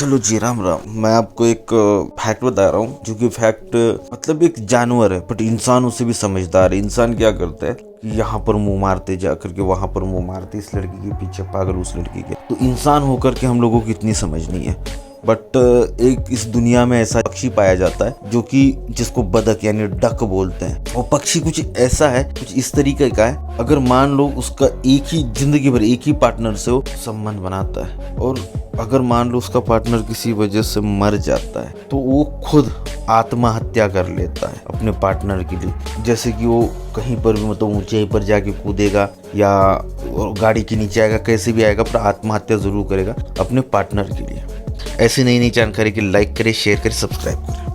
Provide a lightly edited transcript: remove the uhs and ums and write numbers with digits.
चलो जी, राम राम। मैं आपको एक फैक्ट बता रहा हूँ, जो कि फैक्ट मतलब एक जानवर है बट इंसान उससे भी समझदार है। इंसान क्या करता है कि यहाँ पर मुंह मारते, जा करके वहां पर मुंह मारते, इस लड़की के पीछे पागल, उस लड़की के। तो इंसान होकर के हम लोगों की इतनी समझ नहीं है। बट एक इस दुनिया में ऐसा पक्षी पाया जाता है जो कि जिसको बदक यानी डक बोलते हैं। वो पक्षी कुछ ऐसा है, कुछ इस तरीके का है, अगर मान लो उसका एक ही जिंदगी भर एक ही पार्टनर से वो संबंध बनाता है, और अगर मान लो उसका पार्टनर किसी वजह से मर जाता है तो वो खुद आत्महत्या कर लेता है अपने पार्टनर के लिए। जैसे कि वो कहीं पर भी मतलब ऊंचाई पर जाके कूदेगा या गाड़ी के नीचे आएगा, कैसे भी आएगा, पर आत्महत्या जरूर करेगा अपने पार्टनर के लिए। ऐसी नई नई जानकारी के लिए लाइक करें, शेयर करें, सब्सक्राइब करें।